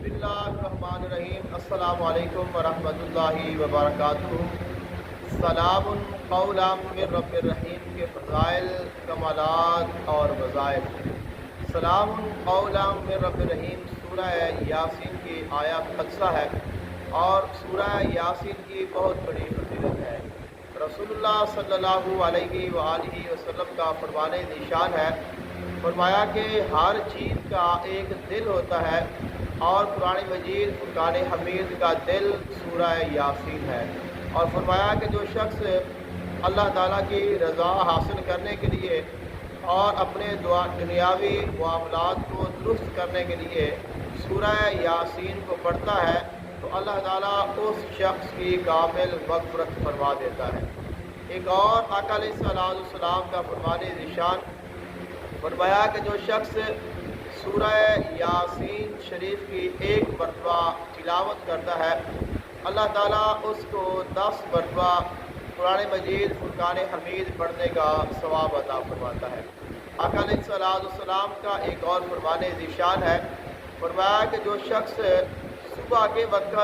बिस्मिल्लाहिर्रहमानिर्रहीम। अस्सलामु अलैकुम वरहमतुल्लाहि वबरकातुहू। सलाम कौलम मिर रब्बिर रहीम के फ़ज़ाइल, कमालात और वज़ाइल। सलाम कौलम मिर रब्बिर रहीम सूरह यासीन की आयत खदसा है और सूरह यासीन की बहुत बड़ी फजीलत है। रसूलुल्लाह सल्लल्लाहु अलैहि वआलिहि वसल्लम का फरमाने निशान है, फरमाया कि हर चीज़ का एक दिल होता है और कुरान मजीद फुरकान हमीद का दिल सूरह यासीन है। और फरमाया कि जो शख्स अल्लाह ताला की रज़ा हासिल करने के लिए और अपने दुनियावी मामलात को दुरुस्त करने के लिए सूरह यासीन को पढ़ता है तो अल्लाह ताला उस शख्स की कामिल मग़फ़िरत फरमा देता है। एक और आका अलैहिस्सलाम का फरमाने निशान, फरमाया कि जो शख्स सूरह यासीन शरीफ की एक मरतबा तिलावत करता है, अल्लाह ताला उसको 10 मरतबा कुरान मजीद फुरकान हमीद पढ़ने का सवाब अता फरमाता है। आका अलैहिस्सलाम का एक और फरमाने ज़िशान है, फरमाया कि जो शख्स सुबह के वक़्त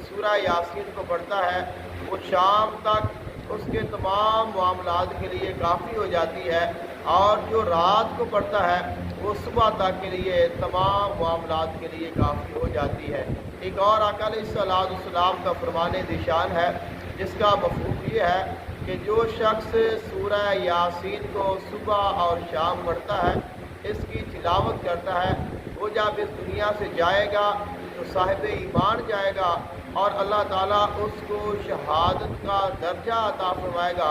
सूरह यासीन को पढ़ता है वो शाम तक उसके तमाम मामलात के लिए काफ़ी हो जाती है, और जो रात को पढ़ता है वो सुबह तक के लिए तमाम मामलात के लिए काफ़ी हो जाती है। एक और आका अलैहिस्सलाम का फरमाने निशान है जिसका मफ़हूम ये है कि जो शख्स सूरह यासीन को सुबह और शाम पढ़ता है, इसकी तिलावत करता है, वो जब इस दुनिया से जाएगा तो साहिब ईमान जाएगा और अल्लाह ताला उसको शहादत का दर्जा अता फरमाएगा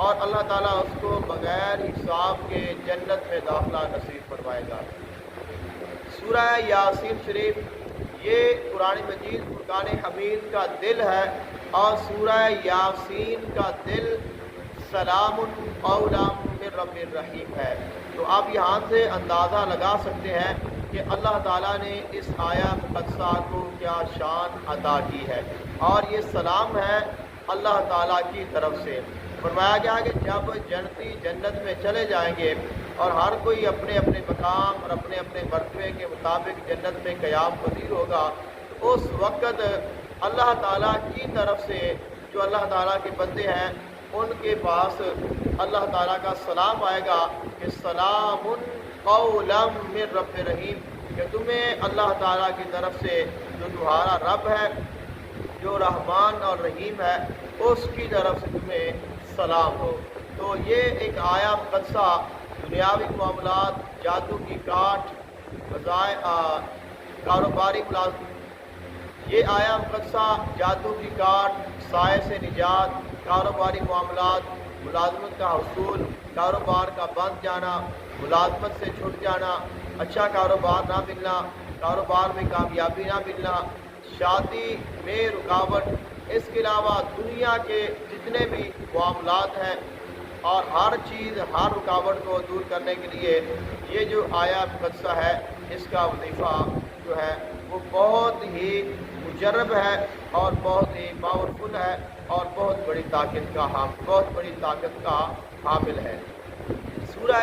और अल्लाह ताला उसको बग़ैर हिसाब के जन्नत में दाखिला नसीब फरमाएगा। सूरह यासीन शरीफ ये कुरान मजीद फुरकान हमीद का दिल है और सूरह यासीन का दिल सलामुन कौलम मिर रब्बिर रहीम है। तो आप यहाँ से अंदाज़ा लगा सकते हैं कि अल्लाह ताला ने इस आया मुक़द्दसा को क्या शान अता की है, और ये सलाम है अल्लाह ताला की तरफ से। फरमाया गया कि जब जन्नती जन्नत में चले जाएंगे और हर कोई अपने अपने मकाम और अपने अपने मरतबे के मुताबिक जन्नत में क़याम पज़ीर होगा, तो उस वक़्त अल्लाह ताला की तरफ से जो अल्लाह ताला के बंदे हैं उनके पास अल्लाह ताला का सलाम आएगा कि सलामुन कौलम मिर रब्बिर रहीम, कि तुम्हें अल्लाह ताला की तरफ से जो तुम्हारा रब है, जो रहमान और रहीम है, उसकी तरफ से तुम्हें सलाम हो। तो ये एक आया मुक़द्दसा दुनियावी मामलात, जादू की काट, कारोबारी मुलाज़, ये आया मुक़द्दसा जादू की काट, साए से निजात, कारोबारी मामलात, मुलाजमत का हसूल, कारोबार का बंद जाना, मुलाजमत से छूट जाना, अच्छा कारोबार ना मिलना, कारोबार में कामयाबी ना मिलना, शादी में रुकावट, इसके अलावा दुनिया के जितने भी मामलात हैं और हर चीज़, हर रुकावट को दूर करने के लिए ये जो आया मुक़द्दसा है, इसका वजीफ़ा जो है वो बहुत ही मुजर्रब है और बहुत ही पावरफुल है और बहुत बड़ी ताकत का हामिल है। सूरह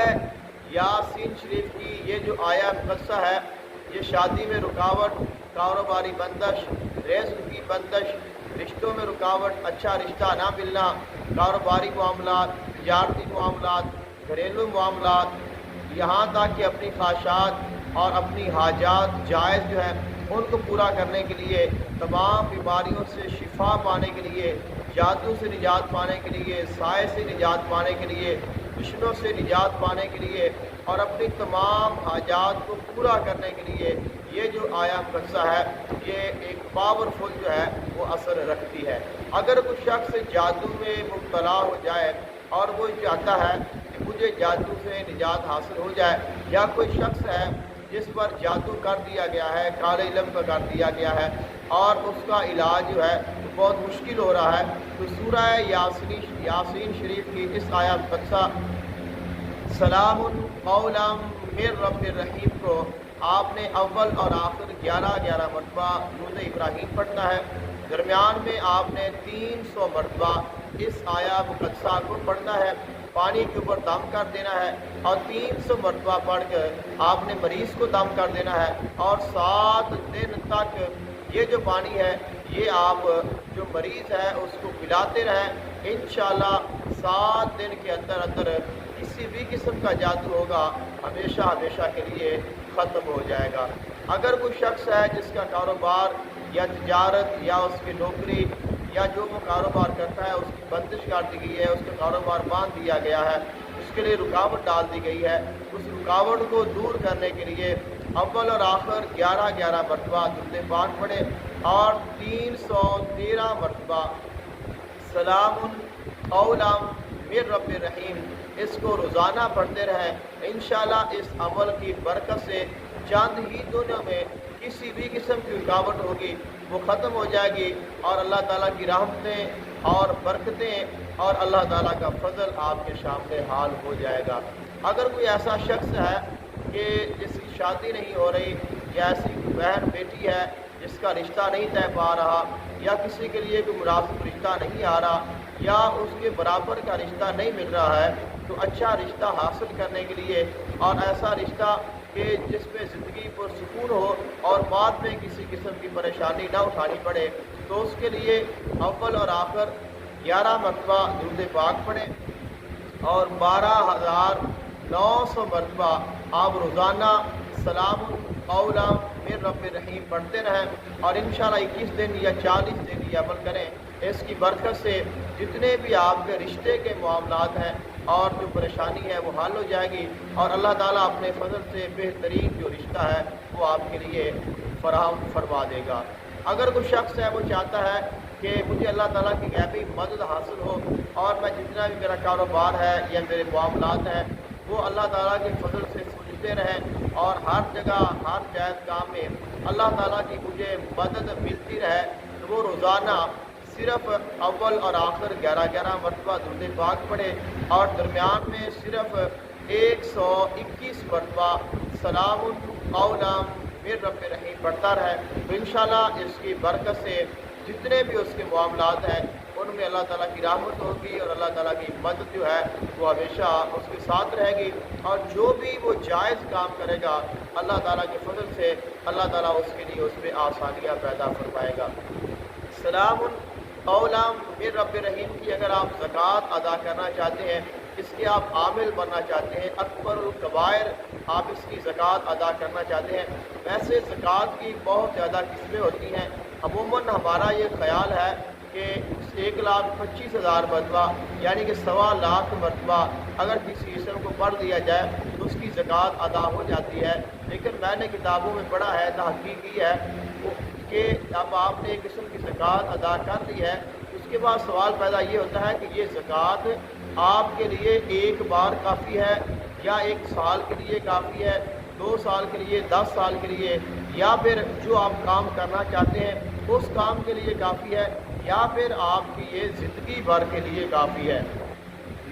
यासीन शरीफ की ये जो आया मुक़द्दसा है, ये शादी में रुकावट, कारोबारी बंदश, रिज़्क़ की बंदश, रिश्तों में रुकावट, अच्छा रिश्ता ना मिलना, कारोबारी मामलात, तिजारती मामलात, घरेलू मामलात, यहाँ तक कि अपनी ख्वाहिशात और अपनी हाजात जायज़ जो है उनको पूरा करने के लिए, तमाम बीमारियों से शिफा पाने के लिए, जादू से निजात पाने के लिए, साए से निजात पाने के लिए, दुश्मनों से निजात पाने के लिए और अपनी तमाम हाजात को पूरा करने के लिए ये जो आया मुक़द्दसा है, ये एक पावरफुल जो है वो असर रखती है। अगर कोई शख्स जादू में मुब्तला हो जाए और वो चाहता है कि मुझे जादू से निजात हासिल हो जाए, या कोई शख्स है जिस पर जादू कर दिया गया है, काले इल्म का कर दिया गया है और उसका इलाज जो है तो बहुत मुश्किल हो रहा है, तो सूरह यासीन शरीफ की इस आया मुक़द्दसा सलामुन कौलम मिर रब्बिर रहीम को आपने अव्वल और आखिर 11 मरतबा दुरूद इब्राहीम पढ़ना है। दरमियान में आपने 300 मरतबा इस आया मुक़द्दसा को पढ़ना है, पानी के ऊपर दम कर देना है और 300 मरतबा पढ़ कर आपने मरीज़ को दम कर देना है और 7 दिन तक ये जो पानी है ये आप जो मरीज़ है उसको पिलाते रहें। इंशाअल्लाह 7 दिन के अंदर अंदर किसी भी किस्म का जादू होगा हमेशा हमेशा के लिए ख़त्म हो जाएगा। अगर कोई शख्स है जिसका कारोबार या तिजारत या उसकी नौकरी या जो वो कारोबार करता है उसकी बंदिश कर दी गई है, उसका कारोबार बांध दिया गया है, उसके लिए रुकावट डाल दी गई है, उस रुकावट को दूर करने के लिए अव्वल और आखिर 11 मरतबा दुरूद पाक पढ़े और 313 मरतबा सलामुन कौलम मिर रब्बिर रहीम इसको रोज़ाना पढ़ते रहें। इंशाअल्लाह इस अमल की बरकत से चंद ही दिनों में किसी भी किस्म की रुकावट होगी वो ख़त्म हो जाएगी और अल्लाह ताला की रहमतें और बरकतें और अल्लाह ताला का फजल आपके सामने हाल हो जाएगा। अगर कोई ऐसा शख्स है कि जिसकी शादी नहीं हो रही या ऐसी बहन बेटी है जिसका रिश्ता नहीं तय पा रहा या किसी के लिए कोई मुनासिब रिश्ता नहीं आ रहा या उसके बराबर का रिश्ता नहीं मिल रहा है, तो अच्छा रिश्ता हासिल करने के लिए और ऐसा रिश्ता कि जिसमें ज़िंदगी पर सुकून हो और बाद में किसी किस्म की परेशानी ना उठानी पड़े, तो उसके लिए अव्वल और आखिर 11 मरतबा दुरूद पाक पढ़ें और 12,900 मरतबा आप रोज़ाना सलामुन कौलम मिर रब्बिर रहीम पढ़ते रहें और इंशाअल्लाह 21 दिन या 40 दिन ये अमल करें। इसकी बरकत से जितने भी आपके रिश्ते के मामलात हैं और जो परेशानी है वो हल हो जाएगी और अल्लाह ताला अपने फजल से बेहतरीन जो रिश्ता है वो आपके लिए फराहम फरमा देगा। अगर कोई शख्स है वो चाहता है कि मुझे अल्लाह ताला की गैबी मदद हासिल हो और मैं जितना भी मेरा कारोबार है या मेरे मामलात हैं वो अल्लाह ताला के फजल से सुलझते रहें और हर जगह हर जायज़ काम में अल्लाह ताला की मुझे मदद मिलती रहे, तो वो रोज़ाना सिर्फ़ अव्वल और आखिर 11 मरतबा दुरूद पाक पढ़े और दरमियान में सिर्फ़ 121 मरतबा सलामुन कौलम मिर रब्बिर रहीम पढ़ता रहे। तो इंशाअल्लाह इसकी बरकत से जितने भी उसके मामलात हैं उनमें अल्लाह ताला की रहमत होगी और अल्लाह ताला की मदद जो है वो हमेशा उसके साथ रहेगी और जो भी वो जायज़ काम करेगा अल्लाह ताला के फजल से अल्लाह ताला उसके लिए उसमें आसानियाँ पैदा फरमाएगा। सलामुन कौलम मिर रब्बिर रहीम की अगर आप ज़कात अदा करना चाहते हैं, इसके आप आमिल बनना चाहते हैं, अकबरुल कबायर आप इसकी ज़कात अदा करना चाहते हैं, वैसे ज़कात की बहुत ज़्यादा किस्में होती हैं। अमूमन हमारा ये ख्याल है कि 1,25,000 मरतबा यानी कि 1.25 लाख मरतबा अगर किसी इसम को पढ़ दिया जाए तो उसकी ज़कात अदा हो जाती है। लेकिन मैंने किताबों में पढ़ा है, तहक़ीक़ की है कि अब आपने एक किस्म की ज़कात अदा कर दी है, उसके बाद सवाल पैदा ये होता है कि ये ज़कात आपके लिए एक बार काफ़ी है या 1 साल के लिए काफ़ी है, 2 साल के लिए, 10 साल के लिए, या फिर जो आप काम करना चाहते हैं उस काम के लिए काफ़ी है या फिर आपकी ये ज़िंदगी भर के लिए काफ़ी है।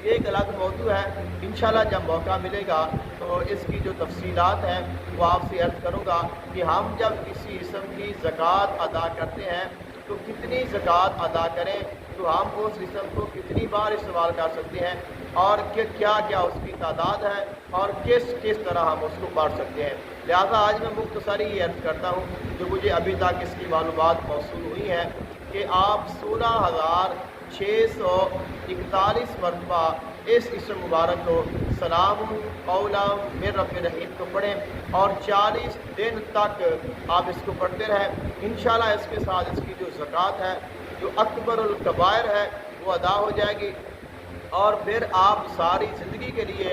ये एक अलग मौजू है, इंशाल्लाह जब मौका मिलेगा तो इसकी जो तफसीलात हैं वो आपसे अर्ज़ करूँगा कि हम जब किसी किस्म की ज़कात अदा करते हैं तो कितनी ज़कात अदा करें, तो हम उस किस्म को कितनी बार इस्तेमाल कर सकते हैं और क्या क्या उसकी तादाद है और किस तरह हम उसको बढ़ सकते हैं। लिहाजा आज मैं मुख्तसरी ये अर्ज़ करता हूँ जो मुझे अभी तक इसकी मालूमात मौसूल हुई हैं कि आप 16,641 मरतबा इस इस्म मुबारक को सलामुन कौलम मिर रब्बिर रहीम को पढ़ें और 40 दिन तक आप इसको पढ़ते रहें। इंशाअल्लाह इसके साथ इसकी जो ज़कात है, जो अकबरुल कबायर है, वो अदा हो जाएगी और फिर आप सारी ज़िंदगी के लिए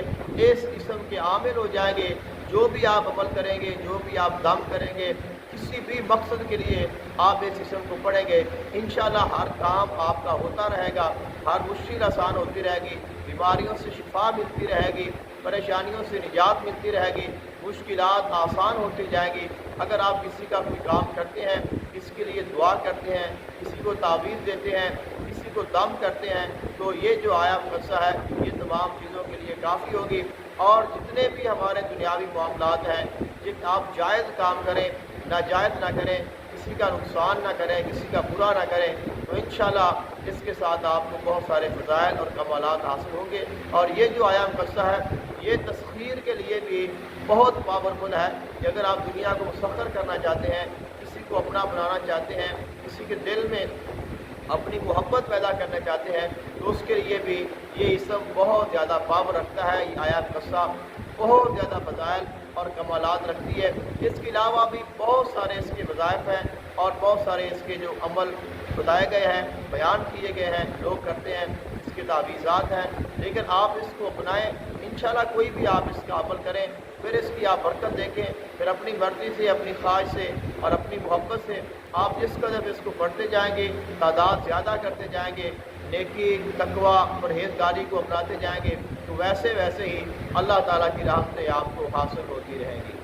इस इस्म के आमिल हो जाएंगे। जो भी आप अमल करेंगे, जो भी आप दम करेंगे, किसी भी मकसद के लिए आप इस इस्म को पढ़ेंगे, इंशाअल्लाह हर काम आपका होता रहेगा, हर मुश्किल आसान होती रहेगी, बीमारियों से शिफा मिलती रहेगी, परेशानियों से निजात मिलती रहेगी, मुश्किलात आसान होती जाएंगी। अगर आप किसी का कोई काम करते हैं, किसी के लिए दुआ करते हैं, किसी को तावीज़ देते हैं, किसी को दम करते हैं, तो ये जो आया मुक़द्दसा है ये तमाम चीज़ों के लिए काफ़ी होगी। और जितने भी हमारे दुनियावी मामलात हैं, जिन आप जायज़ काम करें, नाजायज़ ना करें, किसी का नुकसान ना करें, किसी का बुरा ना करें, तो इंशाअल्लाह इसके साथ आपको बहुत सारे फ़ज़ाइल और कमालात हासिल होंगे। और ये जो आयाम कस्सा है ये तस्खीर के लिए भी बहुत पावरफुल है कि अगर आप दुनिया को मुसख्खर करना चाहते हैं, किसी को अपना बनाना चाहते हैं, किसी के दिल में अपनी मोहब्बत पैदा करना चाहते हैं, तो उसके लिए भी ये इसम बहुत ज़्यादा पावर रखता है। ये आयत कस्सा बहुत ज़्यादा फ़ज़ाइल और कमालात रखती है। इसके अलावा भी बहुत सारे इसके वज़ाइफ हैं और बहुत सारे इसके जो अमल बताए गए हैं, बयान किए गए हैं, लोग करते हैं, इसके तावीज़ात हैं। लेकिन आप इसको अपनाएं, इंशाल्लाह कोई भी आप इसका अमल करें, फिर इसकी आप बरकत देखें, फिर अपनी मर्ज़ी से, अपनी ख्वाहिश से और अपनी मोहब्बत से आप जिस कदर इसको पढ़ते जाएंगे, तादाद ज़्यादा करते जाएंगे, नेकी, तकवा, परहेज़गारी को अपनाते जाएंगे, तो वैसे वैसे ही अल्लाह ताला की रहमतें आपको हासिल होती रहेंगी।